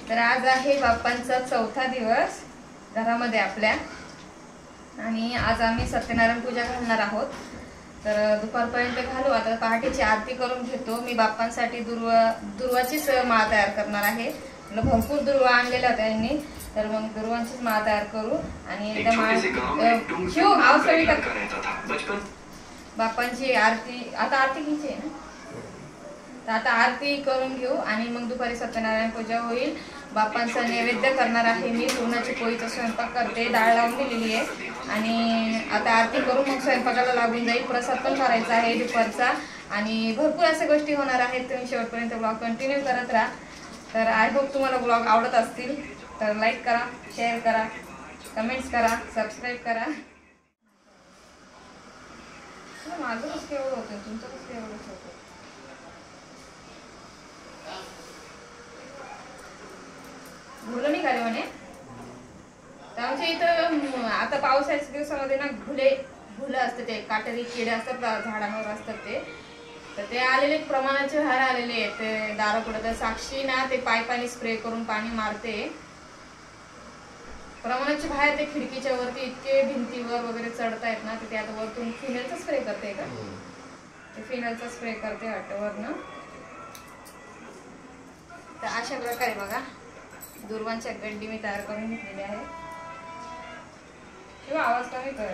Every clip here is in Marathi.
तर आज आहे बाप्पांचा चौथा दिवस घरामध्ये आपल्या, आणि आज आम्ही सत्यनारायण पूजा घालणार आहोत। तर दुपारपर्यंत घालू। आता पहाटेची आरती करून घेतो। मी बाप्पांसाठी दुर्वाचीच माळ तयार करणार आहे। भरपूर दुर्वा आणलेला होता यांनी, तर मग दुर्वांचीच माळ तयार करू आणि एकदा माळ शिव आवश्यक बाप्पांची आरती। आता आरती घ्यायची आहे ना, तर आता आरती करून घेऊ आणि मग दुपारी सत्यनारायण पूजा होईल। बाप्पांचा नैवेद्य करणार आहे मी। पुरणाची पोळीचा स्वयंपाक करते, डाळ लावून दिलेली आहे आणि आता आरती करून मग स्वयंपाकाला लागून जाईल। प्रसाद पण करायचा आहे दुपारचा आणि भरपूर अशा गोष्टी होणार आहेत। तुम्ही शेवटपर्यंत ब्लॉग कंटिन्यू करत राहा। तर आय होप तुम्हाला ब्लॉग आवडत असतील, तर लाईक करा, शेअर करा, कमेंट्स करा, सबस्क्राईब करा। माझं कसं केवढं होतं, तुमचं कसं केवढं होतं? घुलं निघाले म्हणे। तर आमच्या इथं आता पावसाच्या दिवसामध्ये ना घुलं असतं, ते काटेरी किडे असतात झाडांवर असतात ते, तर ते आलेले प्रमाणाचे बाहेर आलेले आहेत ते दारापुढे। तर साक्षी ना ते पाईपाने स्प्रे करून पाणी मारते प्रमाणाच्या बाहेर। ते खिडकीच्या वरती इतके भिंतीवर वगैरे चढतायत ना, ते आता वरतून फिनेलचा स्प्रे करते का, ते फिनेलचा स्प्रे करते वाटतं वरनं। तर अशा प्रकारे बघा दुर्वांच्या गड्डी मी तयार करून घेतलेली आहे। किंवा आवाज कमी कर।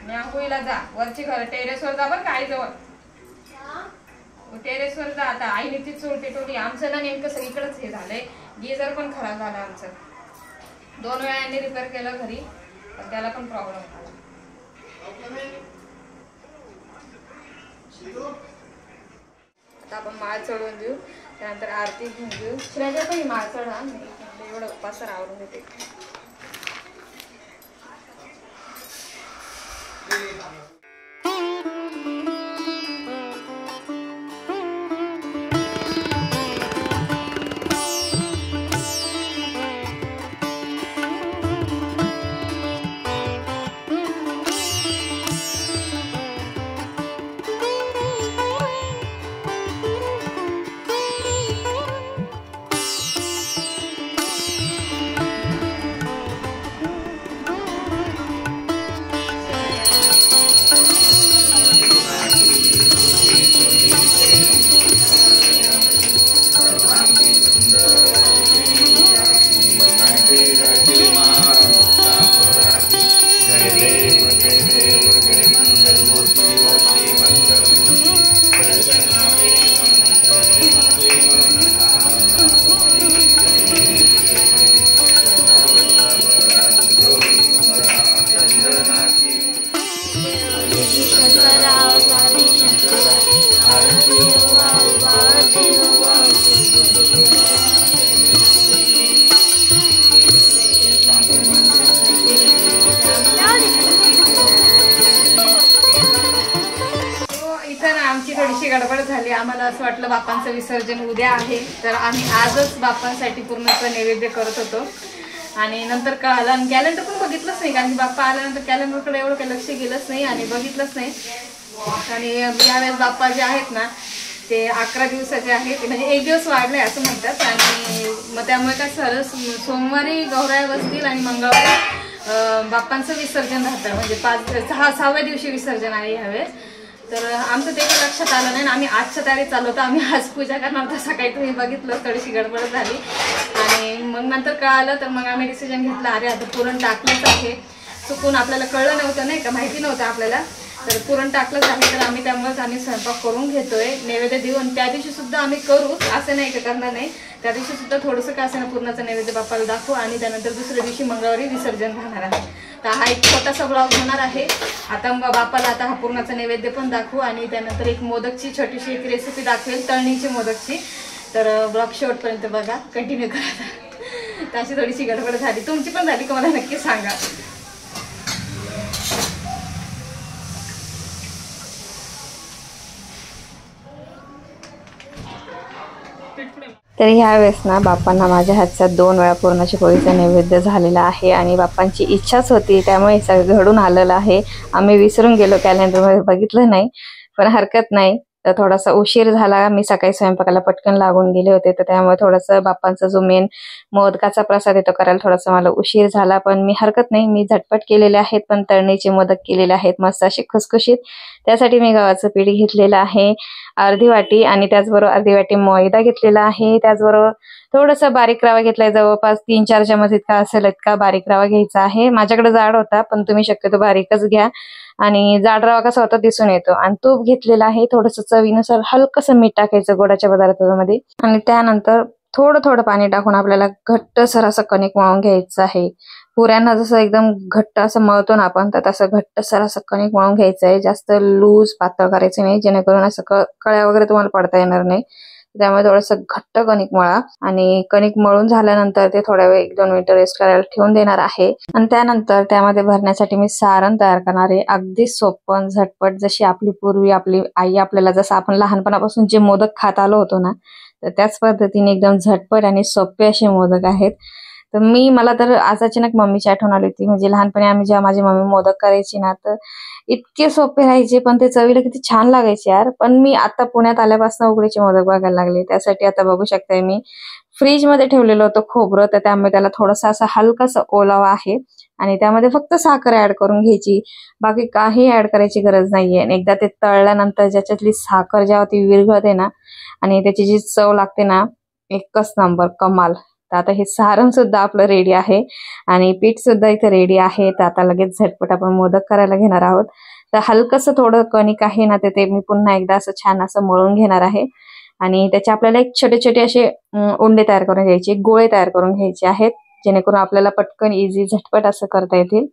न्याहुईला जा, वरची घर टेरेसवर जा बरं, आई जवळ टेरेसवर जा। आता आईने ती चोळते टोली। आमचं ना नेमकं सगळीकडेच हे झालंय, गिझर पण खराब झाला आमचं। 2 वेळा यांनी रिपेअर केलं घरी, पण त्याला पण प्रॉब्लेम झाला। आता आपण माळ चढवून देऊ, त्यानंतर आरती घेऊन घेऊ। श्रेया पण माळ चढा, एवढं पसार आवरून देते। आमची थोडीशी गडबड झाली। आम्हाला असं वाटलं बाप्पांचं विसर्जन उद्या आहे, तर आम्ही आजच बाप्पांसाठी पूर्णचं नैवेद्य करत होतो आणि नंतर कळालं। कॅलेंडर पण बघितलंच नाही, कारण की बाप्पा आल्यानंतर कॅलेंडरकडे एवढं काही लक्ष गेलंच नाही आणि बघितलंच नाही। आणि यावेळेस बाप्पा जे आहेत ना ते 11 दिवसाचे आहेत, म्हणजे 1 दिवस वाढले असं म्हणतात। आणि मग त्यामुळे काय झालं, सोमवारी गौराया बसतील आणि मंगळवारी बाप्पांचं विसर्जन राहतं, म्हणजे 6व्या दिवशी विसर्जन आहे यावेळेस। तर आमचं ते काही लक्षात आलं नाही, आम्ही आजच्या तयारीत चाललो होतो। आम्ही आज पूजा करणार होतो, सकाळी तुम्ही बघितलं थोडीशी गडबड झाली आणि मग नंतर कळालं, तर मग आम्ही डिसिजन घेतला, अरे आता पुरण टाकलंच आहे। चुकून आपल्याला कळलं नव्हतं नाही का, माहिती नव्हतं आपल्याला, तर पुरण टाकलंच आहे। तर आम्ही त्यामुळेच आम्ही स्वयंपाक करून घेतोय, नैवेद्य देऊन। त्या दिवशी सुद्धा आम्ही करू, असं नाही का करणार नाही, त्या दिवशी सुद्धा थोडंसं का असं ना पुरणाचं नैवेद्य बाप्पाला दाखवू आणि त्यानंतर दुसऱ्या दिवशी मंगळवारी विसर्जन राहणार आहे। तर हा एक छोटासा ब्लॉग होणार आहे। आता बाप्पाला आता हा पुरणाचं नैवेद्य पण दाखवू आणि त्यानंतर एक मोदकची छोटीशी एक रेसिपी दाखवेल, तळणीची मोदकची। तर ब्लॉग शेवटपर्यंत बघा, कंटिन्यू करा। तर अशी थोडीशी गडबड झाली, तुमची पण झाली का मला नक्की सांगा। तर ह्यावेळेस ना बाप्पांना माझ्या हातचा 2 वेळा पुरणाची पोळीचा नैवेद्य झालेला आहे आणि बाप्पांची इच्छाच होती, त्यामुळे हे सगळं घडून आलेलं आहे। आम्ही विसरून गेलो, कॅलेंडरमध्ये बघितलं नाही, पण हरकत नाही। तर थोडासा उशीर झाला. मी सकाळी स्वयंपाकाला पटकन लागून गेले होते, तर त्यामुळे थोडंसं बाप्पांचा जो मेन मोदकाचा प्रसाद येतो करायला थोडासा मला उशीर झाला. पण मी हरकत नाही, मी झटपट केलेले आहेत. पण तळणीचे मोदक केलेले आहेत मस्त असे खुसखुशीत. त्यासाठी मी गव्हाचं पीठ घेतलेलं आहे अर्धी वाटी, आणि त्याचबरोबर अर्धी वाटी मैदा घेतलेला आहे. त्याचबरोबर थोडंसं बारीक रवा घेतलाय, जवळपास 3-4 चमच इतका असेल इतका बारीक रवा घ्यायचा आहे. माझ्याकडे जाड होता, पण तुम्ही शक्यतो बारीकच घ्या. आणि जाड रवा कसा होता दिसून येतो. आणि तूप घेतलेला आहे, थोडंसं चवीनुसार हलकसं मीठ टाकायचं गोडाच्या पदार्थामध्ये. आणि त्यानंतर थोडं थोडं पाणी टाकून आपल्याला घट्टसर असं कणिक मळून घ्यायचं आहे. पुऱ्यांना जसं एकदम घट्ट असं मळतो ना आपण, तर तसं घट्टसर असं कणिक मळून घ्यायचं आहे. जास्त लूज पातळ करायचं नाही, जेणेकरून असं कळ्या वगैरे तुम्हाला पडता येणार नाही. त्यामुळे थोडंसं घट्ट कणिक मळा. आणि कणिक मळून झाल्यानंतर ते थोड्या वेळ 1-2 मिनिटं रेस्ट करायला ठेवून देणार आहे. आणि त्यानंतर त्यामध्ये भरण्यासाठी मी सारण तयार करणार आहे. अगदी सोपं झटपट, जशी आपली पूर्वी आपली आई आपल्याला जसं आपण लहानपणापासून जे मोदक खात आलो होतो ना, तर त्याच पद्धतीने एकदम झटपट आणि सोपे असे मोदक आहेत. तर मला तर आज अचानक मम्मीची आठवण आली होती. म्हणजे लहानपणी आम्ही जेव्हा माझी मम्मी मोदक करायची ना, तर इतके सोपे राहायचे, पण ते चवीला किती छान लागायचे यार. पण मी आता पुण्यात आल्यापासून उकडीचे मोदक बघायला लागले. त्यासाठी आता बघू शकताय मी फ्रीज मध्ये ठेवलेलं होतं खोबरं, तर त्यामुळे त्याला थोडासा असा हलकासा ओलावा आहे. आणि त्यामध्ये फक्त साखर ऍड करून घ्यायची, बाकी काही ऍड करायची गरज नाहीये. आणि एकदा ते तळल्यानंतर ज्याच्यातली साखर जेव्हा ती विरघळते ना, आणि त्याची जी चव लागते ना, एकच नंबर कमाल. तर आता हे सारण सुद्धा आपलं रेडी आहे आणि पीठ सुद्धा इथे रेडी आहे. तर आता लगेच झटपट आपण मोदक करायला घेणार आहोत. तर हलकसं थोडं कणिक आहे ना, ते मी पुन्हा एकदा असं छान असं मळून घेणार आहे. आणि त्याचे आपल्याला एक छोटे छोटे असे उंडे तयार करून घ्यायचे, गोळे तयार करून घ्यायचे आहेत, जेणेकरून आपल्याला पटकन इझी झटपट असं करता येतील.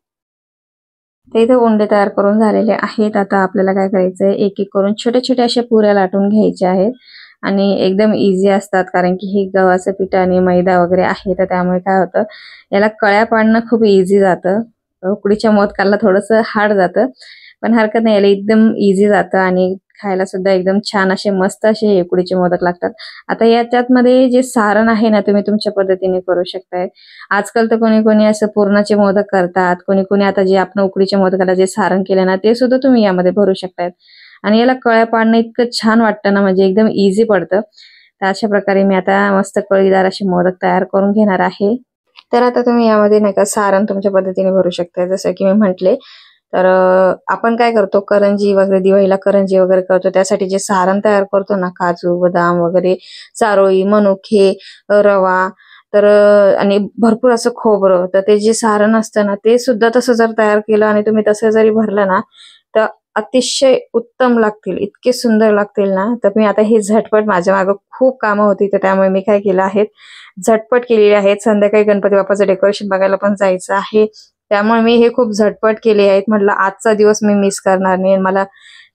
ते इथे उंडे तयार करून झालेले आहेत. आता आपल्याला काय करायचंय, एक एक करून छोटे छोटे अशा पुऱ्या लाटून घ्यायच्या आहेत. आणि एकदम इझी असतात, कारण की ही गव्हाचं पीठ आणि मैदा वगैरे आहे. तर त्यामुळे काय होतं, याला कळ्या पाडणं खूप इझी जातं. उकडीच्या मोदकाला थोडंसं हार्ड जातं, पण हरकत नाही, याला एकदम इझी जातं. आणि खायला सुद्धा एकदम छान असे मस्त असे उकडीचे मोदक लागतात. आता याच्यात मध्ये जे सारण आहे ना, तुम्ही तुमच्या पद्धतीने करू शकताय. आजकाल तर कोणी कोणी असं पुरणाचे मोदक करतात, कोणी कोणी आता जे आपण उकडीच्या मोदकाला जे सारण केलं ना, ते सुद्धा तुम्ही यामध्ये भरू शकताय. आणि याला कळ्या पाडणं इतकं छान वाटतं ना, म्हणजे एकदम इझी पडतं. तर अशा प्रकारे मी आता मस्त कळीदार असे मोदक तयार करून घेणार आहे. तर आता तुम्ही यामध्ये नाही का सारण तुमच्या पद्धतीने भरू शकता. जसं की मी म्हटले, तर आपण काय करतो, करंजी वगैरे दिवाळीला करंजी वगैरे करतो, त्यासाठी जे सारण तयार करतो ना, काजू बदाम वगैरे, चारोळी, मनुके, रवा, तर आणि भरपूर असं खोबरं, तर ते जे सारण असतं ना, ते सुद्धा तसं जर तयार केलं आणि तुम्ही तसं जरी भरलं ना, तर अतिशय उत्तम लागतील, इतके सुंदर लागतील ना. तर मी आता हे झटपट, माझ्या मागं खूप कामं होती, तर त्यामुळे मी काय केलं आहे, झटपट केलेली आहेत. संध्याकाळी गणपती बाप्पाचं डेकोरेशन बघायला पण जायचं आहे, त्यामुळे मी हे खूप झटपट केले आहेत. म्हटलं आजचा दिवस मी मिस करणार नाही. मला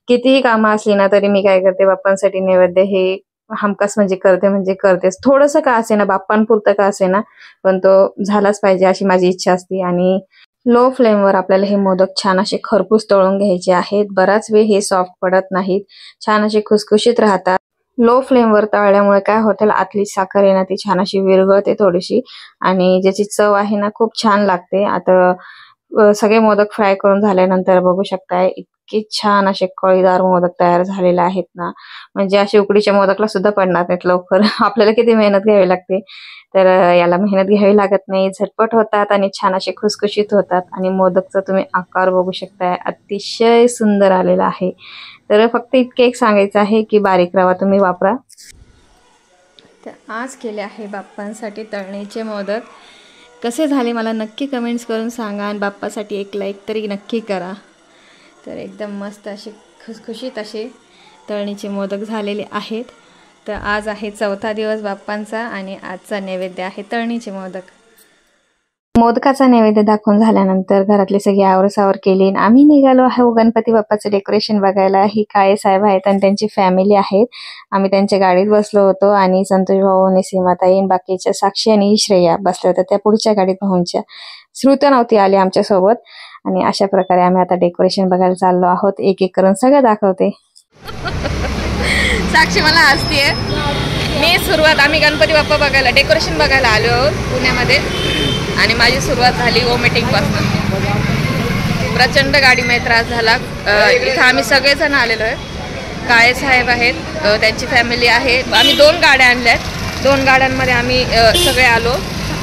कितीही कामं असली ना, तरी मी काय करते, बाप्पांसाठी नैवेद्य हे हमखास म्हणजे करतेच. थोडंसं का असे ना, बाप्पांपुरतं का असे ना, पण तो झालाच पाहिजे अशी माझी इच्छा असते. आणि लो फ्लेमवर आपल्याला हे मोदक छान असे खरपूस तळून घ्यायचे आहेत. बराच वेळ हे सॉफ्ट पडत नाहीत, छान असे खुसखुशीत राहतात. लो फ्लेमवर तळल्यामुळे काय होतं, आतली साखर आहे ना, ती छान अशी विरघळते थोडीशी, आणि ज्याची चव आहे ना, खूप छान लागते. आता सगळे मोदक फ्राय करून झाल्यानंतर बघू शकताय, इतके छान असे कळीदार मोदक तयार झालेले आहेत ना, म्हणजे असे उकडीच्या मोदकला सुद्धा पडणार नाहीत लवकर. आपल्याला किती मेहनत घ्यावी लागते, तर याला मेहनत घ्यावी लागत नाही, झटपट होतात आणि छान असे खुसखुशीत होतात. आणि मोदकचा तुम्ही आकार बघू शकताय, अतिशय सुंदर आलेला आहे. तर फक्त इतके एक सांगायचं आहे की बारीक रवा तुम्ही वापरा. तर आज केले आहे बाप्पांसाठी तळणीचे मोदक. कसे झाले मला नक्की कमेंट्स करून सांगा, आणि बाप्पासाठी एक लाईक तरी नक्की करा. तर एकदम मस्त असे खुसखुशीत असे तळणीचे मोदक झालेले आहेत. तर आज आहे 4था दिवस बाप्पांचा, आणि आजचा नैवेद्य आहे तळणीचे मोदक. मोदकाचा नैवेद्य दाखवून झाल्यानंतर घरातली सगळी आवरसावर केली, आम्ही निघालो आहे गणपती बाप्पाचं डेकोरेशन बघायला. ही काळे साहेब आहेत आणि त्यांची फॅमिली आहेत. आम्ही त्यांच्या गाडीत बसलो होतो, आणि संतोष भाऊ, निसीमाताई, बाकीच्या साक्षी आणि श्रेया बसल्या होत्या त्या पुढच्या गाडीत भाऊंच्या. श्रुत नव्हती आली आमच्या सोबत. आणि अशा प्रकारे आम्ही आता डेकोरेशन बघायला चाललो आहोत. एक एक करून सगळं दाखवते. साक्षी मला हसतीये. आम्ही गणपती बाप्पा बघायला, डेकोरेशन बघायला आलो आहोत पुण्यामध्ये, आणि माझी सुरुवात झाली वॉमिटिंग पासून. प्रचंड गाडीमध्ये त्रास झाला. इथं आम्ही सगळेजण आलेलो आहे. काळे साहेब आहेत, त्यांची फॅमिली आहे. आम्ही 2 गाड्या आणल्या आहेत. 2 गाड्यांमध्ये आम्ही सगळे आलो.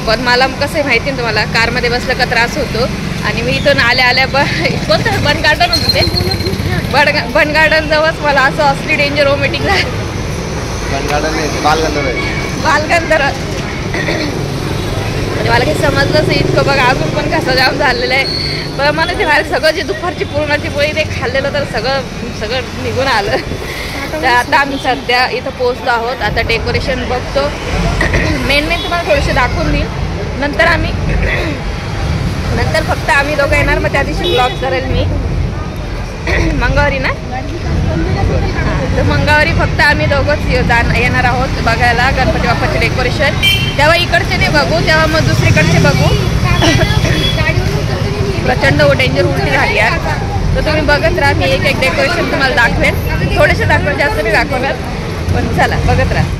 पण मला कसं आहे माहिती ना तुम्हाला, कारमध्ये बसलं का त्रास होतो. आणि मी इथून आल्या कोणतं बन गार्डन होतं ते, बन गार्डन जवळच मला असं असली डेंजर वॉमिटिंग झाली. बालगंधर आणि मला काही समजलंच नाही इतकं. बघा अजून पण घसा जाम झालेलं आहे. पण मला ते बाहेर सगळं जे दुपारची पूर्णाची पोळी ते खाल्लेलं तर सगळं निघून आलं. तर आता आम्ही सध्या इथं पोहोचलो आहोत. आता डेकोरेशन बघतो. मेन तुम्हाला थोडेसे दाखवून देईल. नंतर फक्त आम्ही दोघं येणार. मग त्या दिवशी ब्लॉग करेल मी मंगळवारी ना. तर मंगळवारी फक्त आम्ही दोघंच येणार आहोत बघायला गणपती बाप्पाचे डेकोरेशन. तेव्हा इकडचे नाही बघू, तेव्हा मग दुसरीकडचे बघू. प्रचंड डेंजर उलटी झाली आहे. तर तुम्ही बघत राहा. मी एक डेकोरेशन तुम्हाला दाखवेन. थोडेसे दाखवेल, जास्त नाही दाखवणार. पण चला बघत राहा.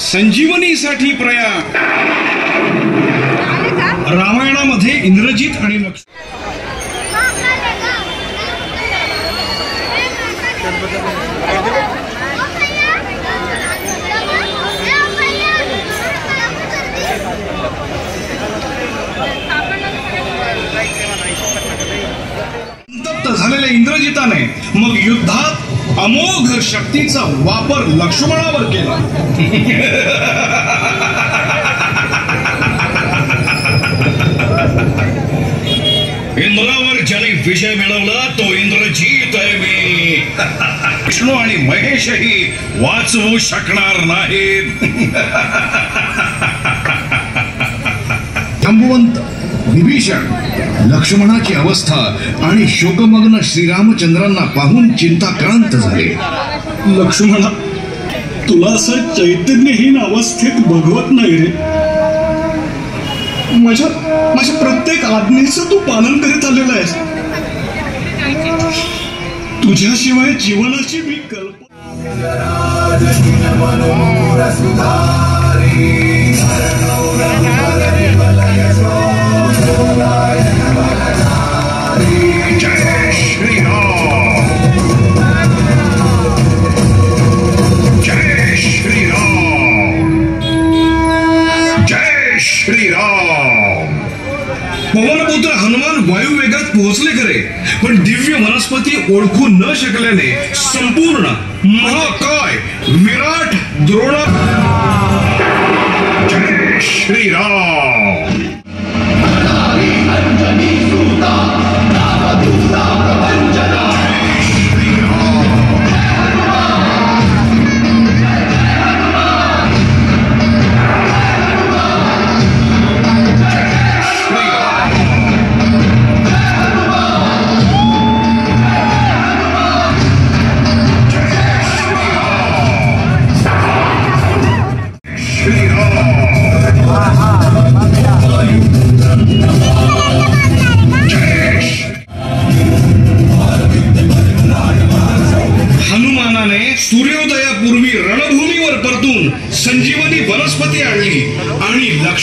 संजीवनीसाठी प्रयाण. रामायणामध्ये इंद्रजित आणि संतप्त झालेल्या इंद्रजिताने मग युद्धात अमोघ शक्तीचा वापर लक्ष्मणावर केला. इंद्रावर ज्याने विजय मिळवला तो इंद्रजीत आहे मी. विष्णू आणि महेशही वाचवू शकणार नाहीत. जांबुवंत, विभीषण, लक्ष्मणाची अवस्था आणि शोकमग्न श्रीरामचंद्रांना पाहून चिंताक्रांत झाले. लक्ष्मणा, तुला असं चैतन्यहीन अवस्थेत बघवत नाही रे. माझ्या प्रत्येक आज्ञेचं तू पालन करीत आलेला आहेस. तुझ्याशिवाय जीवनाची मी जय श्रीराम, जय श्रीराम, जय श्रीराम. पवनपुत्र हनुमान वायुवेगात पोहोचले खरे, पण दिव्य वनस्पती ओळखू न शकल्याने संपूर्ण महाकाय विराट द्रोण. जय श्रीराम.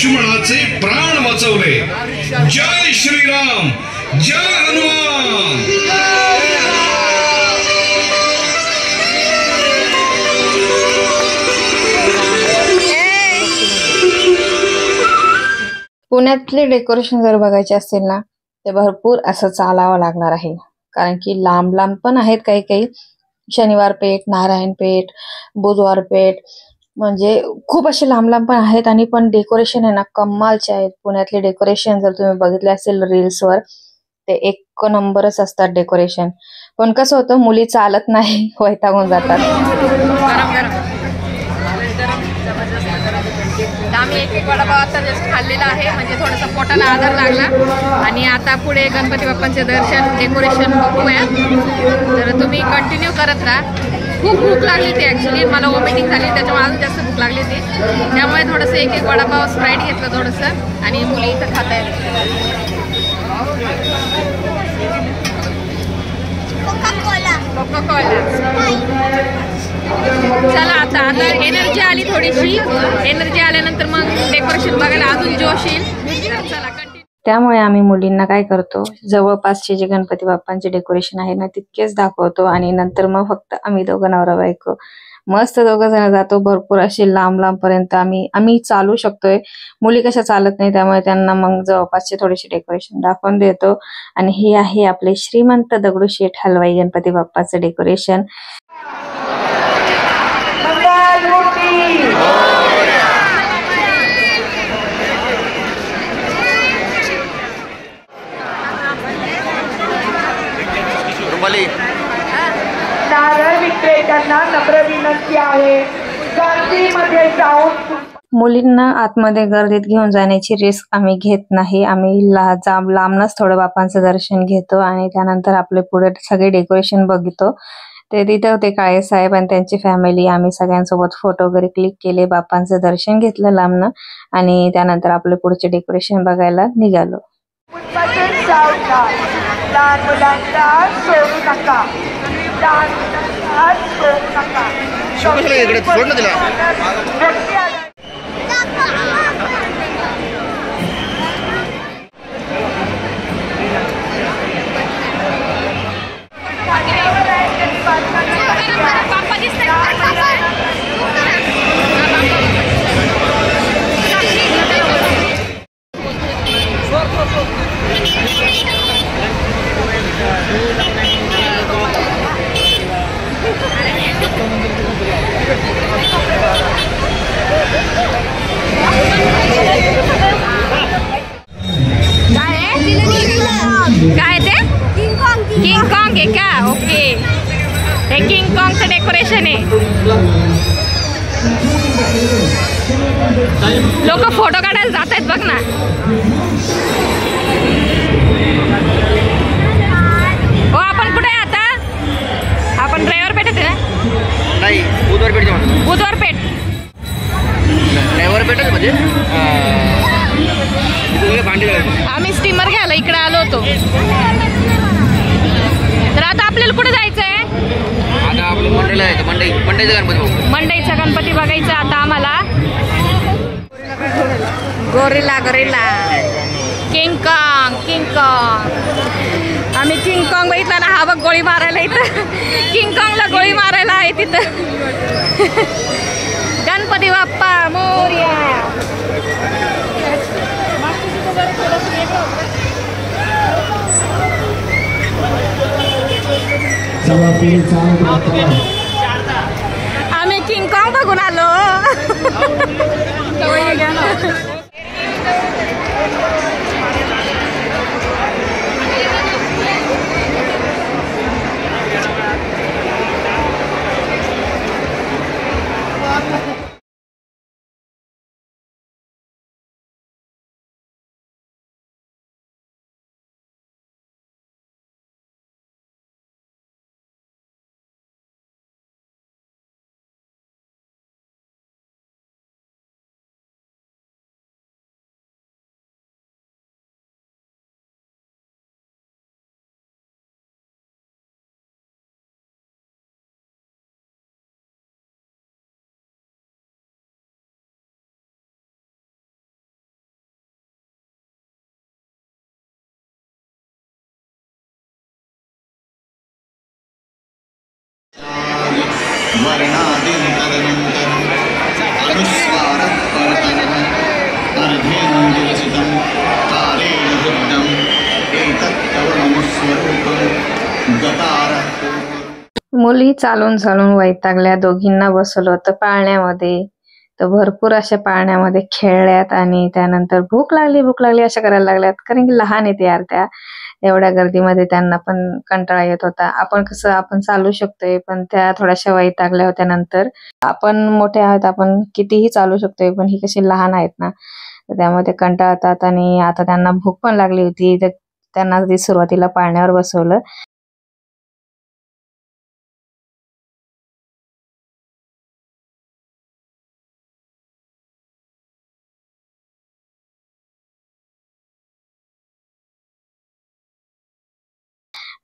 लक्ष्मणाचे प्राण वाचवले. जय श्रीराम, जय हनुमान. पुण्यातले डेकोरेशन जर बघायचे असेल ना, ते भरपूर असं चालावं लागणार आहे. कारण की लांब लांब पण आहेत काही काही. शनिवार पेठ, नारायण पेठ, बुधवार पेठ, म्हणजे खूप असे लांब लांब पण आहेत. आणि पण डेकोरेशन आहे ना कमालचे आहेत. पुण्यातले डेकोरेशन जर तुम्ही बघितले असेल रील्सवर, ते एक नंबरच असतात डेकोरेशन. पण कसं होतं, मुली चालत नाही, वैतागून जातात. गरम गरम आम्ही एक वडापाव आता जस्ट खाल्लेला आहे, म्हणजे थोडासा पोटाला आधार लागला. आणि आता पुढे गणपती बाप्पांचे दर्शन, डेकोरेशन बघूया. तर तुम्ही कंटिन्यू करत राहा. खूप भूक लागली होती ॲक्च्युली, मला वॉमिटिंग झाली, त्याच्यामुळे अजून जास्त भूक लागली होती. त्यामुळे थोडंसं एक वडापाव स्प्राईट घेतलं थोडंसं, आणि मुली इथं खात आहेत. चला आता एनर्जी आली, थोडीशी एनर्जी आल्यानंतर मग डेकोरेशन बघायला अजून जोश येईल. चला कंटिन्यू. त्यामुळे आम्ही मुलींना काय करतो, जवळपासचे जे गणपती बाप्पांचे डेकोरेशन आहे ना तितकेच दाखवतो. आणि नंतर मग फक्त आम्ही दोघं नवरा बायको मस्त दोघं जण जातो. भरपूर असे लांब लांब पर्यंत आम्ही चालू शकतोय. मुली कशा चालत नाही, त्यामुळे त्यांना मग जवळपासचे थोडेसे डेकोरेशन दाखवून देतो. आणि हे आहे आपले श्रीमंत दगडूशेठ हलवाई गणपती बाप्पाचं डेकोरेशन. नारळ विक्रेत्यांना नम्र विनंती आहे, गर्दीमध्ये जाऊन मुलींना आतमध्ये गर्दीत घेऊन जाण्याची रिस्क आम्ही घेत नाही. आम्ही लांबनच थोडं बाप्पांचं दर्शन घेतो आणि त्यानंतर आपले पुढे सगळे डेकोरेशन बघतो. ते तिथे होते काळे साहेब आणि त्यांची फॅमिली. आम्ही सगळ्यांसोबत फोटो वगैरे क्लिक केले, बाप्पांचं दर्शन घेतलं लांबनं, आणि त्यानंतर आपले पुढचे डेकोरेशन बघायला निघालो. लहान मुलांना सोडू नका, लहान मुलांना सोडू नका. काय ते किंग कॉंग आहे का? ओके, हे किंग कॉंगचं डेकोरेशन आहे. लोक फोटो काढायला जात आहेत बघ ना. हो, आपण कुठे आहे आता? आपण ड्रायव्हर पेठ आहे ना? नाही, बुधवार पेठ. बुधवार पेठ, ड्रायव्हर पेठच म्हणजे आम्ही स्टीमर घ्यायला इकडे आलो होतो. तर आता आपल्याला कुठे जायचंय? आता आपलं मंडईला आहे, मंडईचा गणपती बघू. मंडईचा गणपती बघायचा आता आम्हाला. Gorilla king Kong. आम्ही किंग कॉंग बघितला ना, हा बघ गोळी मारायला इथं. किंग कॉंगला गोळी मारायला आहे तिथं. गणपती बाप्पा मोरया. आम्ही किंग कॉंग बघून आलो. वर्णादिन्तरनन्तरम् अनुस्वारपरतरम् अर्धेन्दुरचितं कालेन वृद्धम् एतत्तव मनुस्वरूपं गतारः। मुली चालून चालून वैतागल्या, दोघींना बसवलं होतं पाळण्यामध्ये. तर भरपूर अशा पाळण्यामध्ये खेळल्यात आणि त्यानंतर भूक लागली अशा करायला लागल्यात, कारण की लहान आहेत यार त्या. एवढ्या गर्दीमध्ये त्यांना पण कंटाळा येत होता. आपण चालू शकतोय, पण त्या थोड्याशा वैतागल्या होत्या. नंतर आपण मोठे आहोत, आपण कितीही चालू शकतोय, पण ही कशी लहान आहेत ना, तर त्यामुळे ते कंटाळतात. आणि आता त्यांना भूक पण लागली होती, तर त्यांना सुरुवातीला पाळण्यावर बसवलं.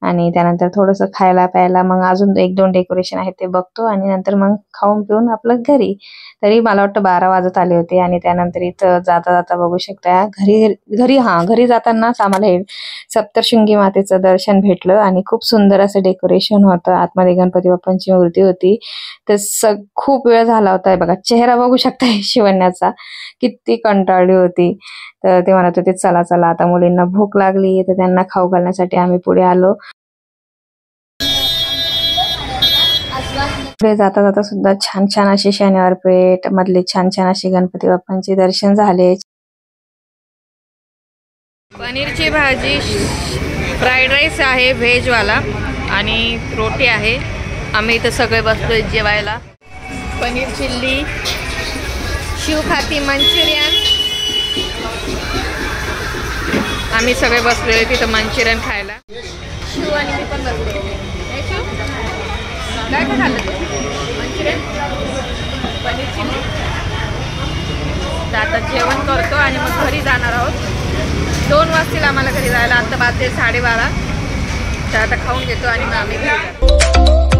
आणि त्यानंतर थोडंसं खायला प्यायला, मग अजून 1-2 डेकोरेशन आहेत ते बघतो आणि नंतर मग खाऊन पिऊन आपलं घरी. तरी मला वाटतं 12 वाजत आले होते. आणि त्यानंतर इथं जाता जाता बघू शकता घरी जातानाच आम्हाला हे सप्तशृंगी मातेचं दर्शन भेटलं आणि खूप सुंदर असं डेकोरेशन होतं. आतमध्ये गणपती बाप्पांची मूर्ती होती. तर खूप वेळ झाला होता. बघा चेहरा बघू शकता शिवण्याचा, किती कंटाळली होती. तर ते म्हणत होते चला चला आता मुलींना भूक लागली, तर त्यांना खाऊ घालण्यासाठी आम्ही पुढे आलो. पुढे जाता जाता सुद्धा छान छान अशी शनिवार पेठ मधले छान छान अशी गणपती बाप्पांचे दर्शन झाले. पनीरची भाजी, फ्राईड राईस आहे व्हेजवाला आणि रोटी आहे. आम्ही इथं सगळे बसलोय जेवायला. पनीर चिल्ली, शिव खाती मंचुरियन. आम्ही सगळे बसलेले तिथं मंचुरियन खायला. शिव आणि मी पण बसले. काय काय खाल्लं तू? Manchurian, paneer chilli. तर आता जेवण करतो आणि मग घरी जाणार आहोत. 2 वाजतील आम्हाला घरी जायला. आता वाजते 12:30. तर आता खाऊन घेतो आणि मग आम्ही घरी जातो.